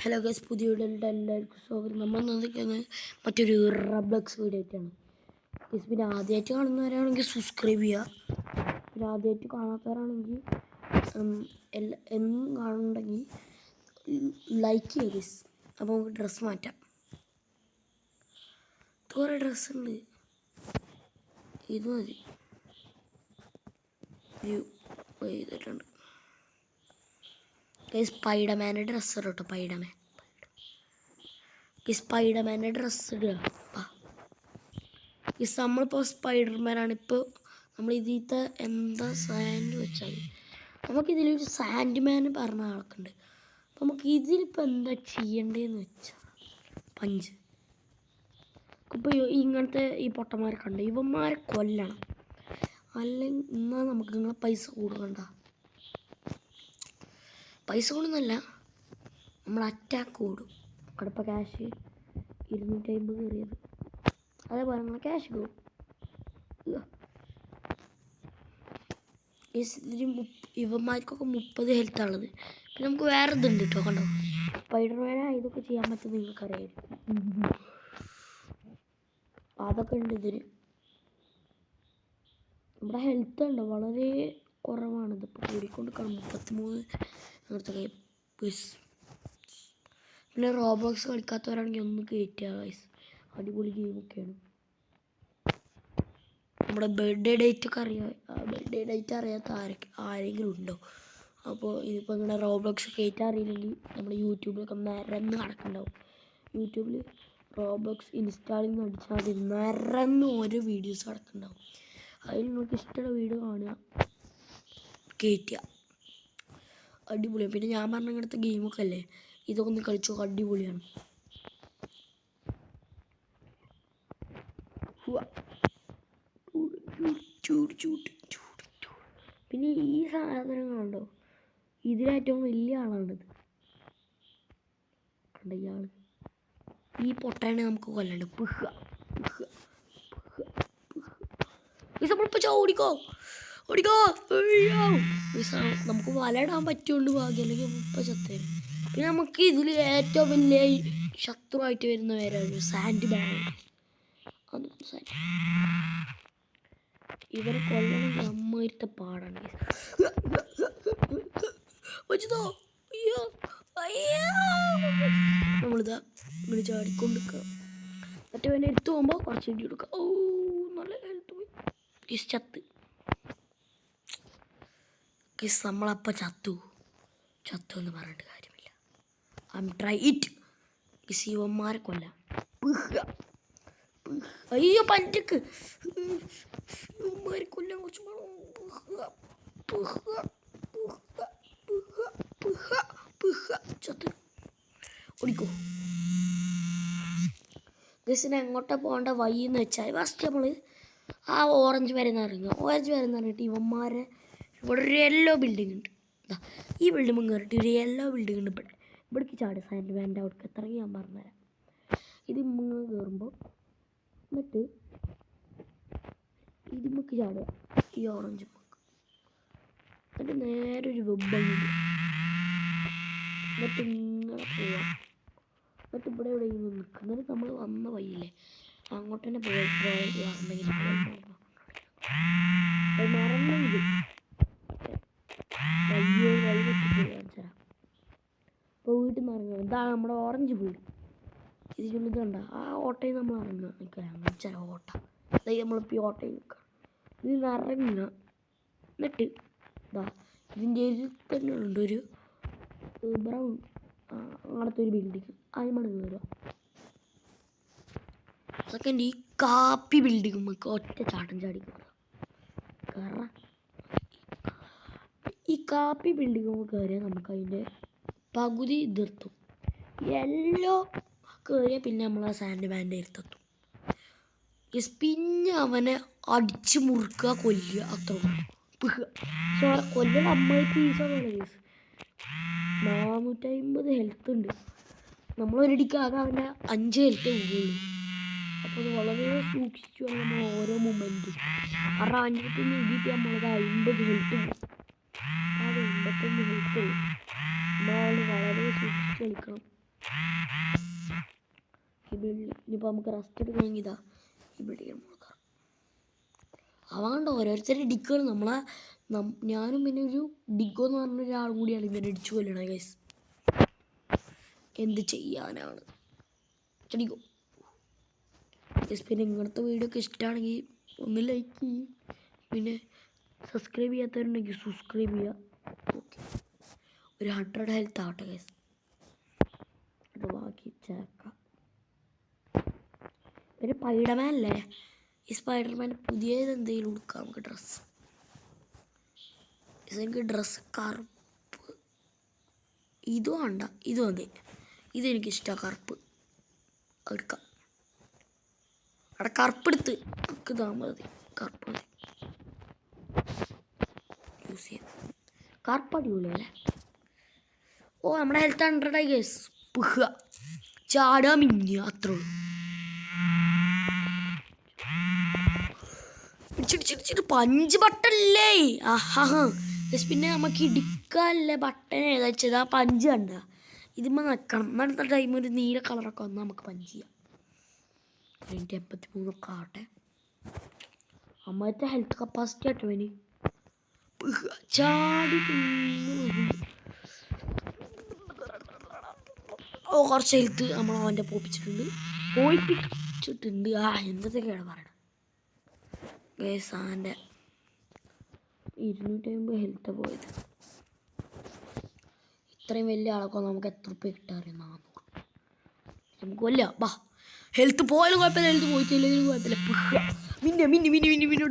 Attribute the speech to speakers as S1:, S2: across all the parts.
S1: Hello guys, പുതിയ വീഡിയോയിലിട്ട് എല്ലാവർക്കും സ്വാഗതം. നമ്മൾ നോക്കുന്നത് മറ്റൊരു റബ്ലക്സ് വീഡിയോ ആയിട്ടാണ്. ഗൈസ്, പിന്നെ ആദ്യമായിട്ട് കാണുന്നവരാണെങ്കിൽ സബ്സ്ക്രൈബ് ചെയ്യുക. പിന്നെ ആദ്യമായിട്ട് കാണാത്തവരാണെങ്കിൽ എന്നും കാണുന്നുണ്ടെങ്കിൽ ലൈക്ക് ചെയ്യുക ഗൈസ്. അപ്പോൾ നമുക്ക് ഡ്രസ്സ് മാറ്റാം. കുറേ ഡ്രസ്സുണ്ട്, ഇത് മതി. ചെയ്തിട്ടുണ്ട് സ്പൈഡർമാൻ്റെ ഡ്രസ്സ് കേട്ടോ. സ്പൈഡർമാൻ്റെ ഡ്രസ്സ് ഇടുക. നമ്മളിപ്പോൾ സ്പൈഡർമാനാണ്. ഇപ്പോൾ നമ്മൾ ഇതിലത്തെ എന്താ സാൻഡ് വെച്ചാൽ നമുക്കിതിലൊരു സാൻഡ് മാൻ പറഞ്ഞ ആൾക്കുണ്ട്. അപ്പം നമുക്ക് ഇതിലിപ്പോൾ എന്താ ചെയ്യേണ്ടതെന്ന് വെച്ചാൽ പഞ്ച്. ഇപ്പോൾ ഇങ്ങനത്തെ ഈ പൊട്ടന്മാരെ കണ്ട് ഇവന്മാരെ കൊല്ലണം. അല്ലെങ്കിൽ എന്നാൽ നമുക്ക് നിങ്ങളെ പൈസ കൊടുക്കണ്ട. പൈസ കൊടുന്നല്ല, നമ്മൾ അറ്റാക്ക് കൂടും. കടപ്പ ക്യാഷ് 250 കയറിയത്, അതേപോലെ നമ്മൾ ക്യാഷ് കൂടും. ഇവന്മാർക്കൊക്കെ 30 ഹെൽത്താണുള്ളത്. പിന്നെ നമുക്ക് വേറെ ഇതുണ്ട് കേട്ടോ, കണ്ടോ. സ്പൈഡർമാനാ ഇതൊക്കെ ചെയ്യാൻ പറ്റുന്ന നിങ്ങൾക്കറിയാമായിരിക്കും. അതൊക്കെ ഉണ്ട് ഇതിന്. നമ്മുടെ ഹെൽത്ത് ഉണ്ടോ വളരെ കുറവാണ്. ഇതിപ്പോൾ കൂടിക്കൊണ്ട് 33 അങ്ങനത്തെ. പിന്നെ റോബോക്സ് കളിക്കാത്തവരാണെങ്കിൽ ഒന്ന് കയറ്റുക ഗൈസ്. അടിപൊളി ഗെയിമൊക്കെയാണ്. നമ്മുടെ ബർത്ത്ഡേ ഡേറ്റ് ഒക്കെ അറിയാം. ബർത്ത്ഡേ ഡേറ്റ് അറിയാത്ത ആരെങ്കിലും ഉണ്ടോ? അപ്പോൾ ഇതിപ്പോൾ നിങ്ങളുടെ റോബോക്സ് കയറ്റാൻ അറിയില്ലെങ്കിൽ നമ്മൾ യൂട്യൂബിലൊക്കെ നിരന്ന് നടക്കുന്നുണ്ടാവും. യൂട്യൂബിൽ റോബോക്സ് ഇൻസ്റ്റാളിങ് അടിച്ചാൽ മതി, നിരന്ന് ഓരോ വീഡിയോസ് നടക്കുന്നുണ്ടാവും. അതിൽ നിങ്ങൾക്ക് ഇഷ്ടമുള്ള വീഡിയോ കാണുക, കയറ്റുക. അടിപൊളിയാണ്. പിന്നെ ഞാൻ പറഞ്ഞ ഇങ്ങനത്തെ ഗെയിമൊക്കെ അല്ലേ, ഇതൊക്കെ ഒന്ന് കളിച്ചോ, അടിപൊളിയാണ്. പിന്നെ ഈ സാധനങ്ങളുണ്ടോ, ഇതിലേറ്റവും വലിയ ആളാണിത്. കണ്ട ഇയാള്, ഈ പൊട്ടനെ നമുക്ക് കൊല്ലണ്ട്. ഓടിക്കോ ഓടിക്കോ. നമുക്ക് വല ഇടാൻ പറ്റുകൊണ്ട് ഭാഗ്യം, അല്ലെങ്കിൽ മുപ്പ ചത്തേനെ. പിന്നെ നമുക്ക് ഇതിൽ ഏറ്റവും വലിയ ശത്രുവായിട്ട് വരുന്ന പേരാണ് സാൻഡ് മാൻ. ഇവരെ കൊല്ലണമെങ്കിൽ അമ്മയിരുത്ത പാടാണ്. നമ്മളിതാ ഇങ്ങനെ ചാടിക്കൊണ്ടിരിക്കുക. മറ്റേ പിന്നെ എടുത്തു പോകുമ്പോൾ കുറച്ച് ഇടി കൊടുക്കുക. ഓ, നല്ല ഹെൽത്ത് പോയി. ചത്ത് നമ്മളപ്പം ചത്തു എന്ന് പറഞ്ഞിട്ട് കാര്യമില്ല. Try it. ശിവന്മാരെ കൊല്ലാം. അയ്യോ പഞ്ചക്ക് ഇവന്മാരെ കൊല്ലാൻ കുറച്ച് ചത്ത്. ഓടിക്കോ. ഗസിന് എങ്ങോട്ടാ പോകേണ്ട വഴി എന്ന് വെച്ചാൽ ഫസ്റ്റ് നമ്മൾ ആ ഓറഞ്ച് വരെന്ന് പറഞ്ഞിട്ട് ഇവന്മാരെ ഇവിടെ ഒരു യെല്ലോ ബിൽഡിംഗ് ഉണ്ട്. ഈ ബിൽഡിംഗ് കയറിയിട്ട് ഒരു യെല്ലോ ബിൽഡിംഗ് ഉണ്ട്. ഇവിടേക്ക് ചാടുക. സാൻഡ് മാൻ്റെ അവിടേക്ക് എത്രയും ഞാൻ പറഞ്ഞുതരാം. ഇത് ഇമ്മ കയറുമ്പോൾ എന്നിട്ട് ഇതിമ്മക്ക് ചാടുക, ഈ ഓറഞ്ച് മക്ക്. എന്നിട്ട് നേരെ ഒരു വെബ്ബുണ്ട്. എന്നിട്ട് ഇങ്ങനെ പോവാം. എന്നിട്ട് ഇവിടെ എവിടെയെങ്കിലും നിൽക്കുക. എന്നിട്ട് നമ്മൾ വന്ന വഴിയില്ലേ, അങ്ങോട്ട് തന്നെ മറന്നെങ്കിൽ അയ്യോ വഴി വെച്ചിട്ട് കാണിച്ചാൽ. അപ്പോൾ വീട്ടിൽ നിന്ന് ഇറങ്ങുക. ഇതാണ് നമ്മുടെ ഓറഞ്ച് വീട്. ഇതിനുള്ളിൽ കണ്ട ആ ഓട്ടയിൽ നമ്മൾ ഇറങ്ങുക. കാണിച്ചാൽ ഓട്ട നമ്മളിപ്പോൾ ഈ ഓട്ടയിൽ നിൽക്കുക. ഇത് ഇറങ്ങുക. എന്നിട്ട് ഇതാ ഇതിൻ്റെ ഒരു തന്നെ ഉണ്ട് ഒരു ബ്രൗൺ അങ്ങനത്തെ ഒരു ബിൽഡിങ്. അതിമാണ് കയറുക. സെക്കൻഡ് ഈ കാപ്പി ബിൽഡിങ് നമുക്ക് ഒറ്റ ചാട്ടം ചാടി കയറുക. ഈ കാപ്പി ബിൽഡിങ് കയറിയാൽ നമുക്ക് അതിൻ്റെ പകുതി ഇതിർത്തും. യെല്ലോ കയറിയാൽ പിന്നെ നമ്മൾ ആ സാൻഡ് മാൻ്റെ അടുത്തെത്തും. പിന്നെ അവനെ അടിച്ച് മുറുക്കുക, കൊല്ലുക, അത്ര കൊല്ലൽ അമ്മയ്ക്ക് ഈസാണ്. 450 ഹെൽത്ത് ഉണ്ട്. നമ്മളൊരിടിക്കാകെ അവൻ്റെ 5 ഹെൽത്തേ ഉള്ളൂ. അപ്പോൾ അത് വളരെ സൂക്ഷിച്ചു നമ്മൾ ഓരോ മൊമെൻറ്റും. കാരണം അഞ്ചിട്ട് ഇടിയിട്ട് നമ്മളത് 50 ഹെൽത്ത് പോകും. അത് 85 ഹെൽത്ത് ഉള്ളൂ. നമ്മൾ വളരെ സൂക്ഷിച്ച് കളിക്കണം. ഈ ബിൽഡിംഗ് ഇനിയിപ്പോൾ നമുക്ക് റെസ്റ്റ് എടുക്കണമെങ്കിൽ ഇതാ ഈ ബിൽഡിംഗ് നോക്കാം. അവ കണ്ടോ ഓരോരുത്തരുടെ ഡിക്കുകൾ നമ്മളെ ഞാനും പിന്നെ ഒരു ഡിഗോ എന്ന് പറഞ്ഞ ഒരാളും കൂടിയാണ് ഇങ്ങനെ ഇടിച്ചു കൊല്ലണേ ഗൈസ്. എന്ത് ചെയ്യാനാണ് ഡിഗോ ഗൈസ്. പിന്നെ ഇങ്ങനത്തെ വീഡിയോ ഒക്കെ ഇഷ്ടമാണെങ്കിൽ ഒന്ന് ലൈക്ക് ചെയ്യും, പിന്നെ സബ്സ്ക്രൈബ് ചെയ്യാത്തവരുണ്ടെങ്കിൽ സബ്സ്ക്രൈബ് ചെയ്യുക. ഓക്കെ, ഒരു 100 ഹെൽത്ത് ആവട്ടെ ഗൈസ്. അത് ബാക്കി ചേക്കാം. പിന്നെ സ്പൈഡർമാൻ അല്ലേ, ഈ സ്പൈഡർമാൻ പുതിയത് എന്തെങ്കിലും കൊടുക്കാം നമുക്ക് ഡ്രസ്സ്. എനിക്ക് ഡ്രസ്സ് കറുപ്പ് ഇത് വേണ്ട, ഇത് മതി. ഇതെനിക്കിഷ്ടമാണ് കറുപ്പ്. എടുക്കാം. അവിടെ കറുപ്പെടുത്ത് നമുക്ക് ഇതാ മതി, കറുപ്പ് മതി യൂസ് ചെയ്യാം. കറുപ്പ് അടിപൊളിയല്ലേ. ഓ നമ്മുടെ ഹെൽത്ത് 100 ആയി ഗൈസ്. പുക ചാടുക മിന്നുക അത്രേ ഉള്ളൂ. ഇടിച്ചിടിച്ചിടിച്ചിട്ട് 5 ബട്ടല്ലേ. ആഹാ ഗൈസ്. പിന്നെ നമുക്ക് ഇടിക്കാല്ലേ ബട്ടൺ ഏതാ വെച്ചത്, ആ 5 കണ്ട ഇതിമ്മ നിൽക്കണം. അടുത്ത ടൈം ഒരു നീല കളറൊക്കെ വന്നാൽ നമുക്ക് 5 ചെയ്യാം. 83 ഒക്കെ ആവട്ടെ. അമ്മത്തെ ഹെൽത്ത് കപ്പാസിറ്റി ആട്ടോ ഇനി ചാടി. ഓ കുറച്ച് ഹെൽത്ത് നമ്മൾ അവൻ്റെ പോയിപ്പിച്ചിട്ടുണ്ട്. ആ എന്തൊക്കെയാണ് പറയണത് ഗൈസ്. അവൻ്റെ 250 ഹെൽത്ത് പോയത്. ഇത്രയും വലിയ ആളൊക്കെ നമുക്ക് എത്ര രൂപ കിട്ടാറ്? 400. നമുക്ക് കൊല്ല ബാ. ഹെൽത്ത് പോയാലും കുഴപ്പമില്ല, ഹെൽത്ത് പോയിട്ടില്ലെങ്കിലും കുഴപ്പമില്ല. മിന്നെ മിന്നി മിന്നി മിന്നി മിന്നി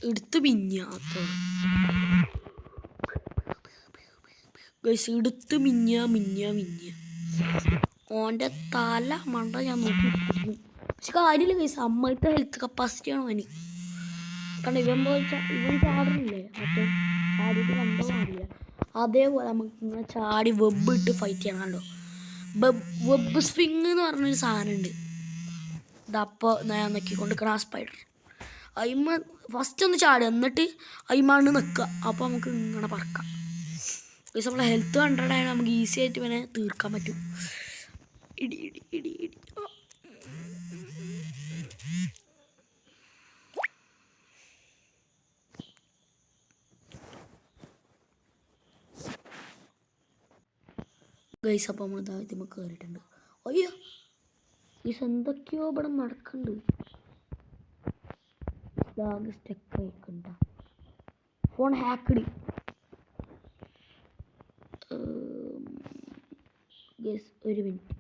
S1: എടുത്ത് മിഞ്ഞ ഗൈസ്. എടുത്ത് മിഞ്ഞ മിഞ്ഞ മിഞ്ഞ ഓൻ്റെ തല മണ്ട ഞാൻ നോക്കി. പക്ഷെ കാര്യമില്ല ഗൈസ്, അമ്മത്തെ ഹെൽത്ത് കപ്പാസിറ്റിയാണ് അവന്. കാരണം ഇവൻ ചാടുന്നില്ലേ, മറ്റേ ചാടിയിട്ട് കണ്ടോ അറിയില്ല. അതേപോലെ നമുക്ക് ഇങ്ങനെ ചാടി വെബ് ഇട്ട് ഫൈറ്റ് ചെയ്യണം. കണ്ടോ വെബ് സ്വിങ് എന്ന് പറഞ്ഞൊരു സാധനമുണ്ട്. ഇതപ്പോൾ ഞാൻ നോക്കിക്കൊണ്ടിരിക്കണം ആ സ്പൈഡർ. അയിമ ഫസ്റ്റ് ഒന്ന് ചാടുക, എന്നിട്ട് അയിമാണ്ട് നിൽക്കുക. അപ്പോൾ നമുക്ക് ഇങ്ങനെ പറക്കാം. പക്ഷെ നമ്മളെ ഹെൽത്ത് 100 ആയാലും നമുക്ക് ഈസി ആയിട്ട് ഇവനെ തീർക്കാൻ പറ്റും. ഇടി ഇടി ഇടി ഇടി. ഗൈസ് അപ്പം നമ്മൾ ഇതാദ്യമേ കയറിയിട്ടുണ്ട്. അയ്യോ ഗൈസ് എന്തൊക്കെയോ ഇവിടെ നടക്കുന്നുണ്ട്. സ്റ്റെക്ക് ആയിക്കണ്ട ഫോൺ ഹാക്കഡ് ഗൈസ്. ഒരു മിനിറ്റ്.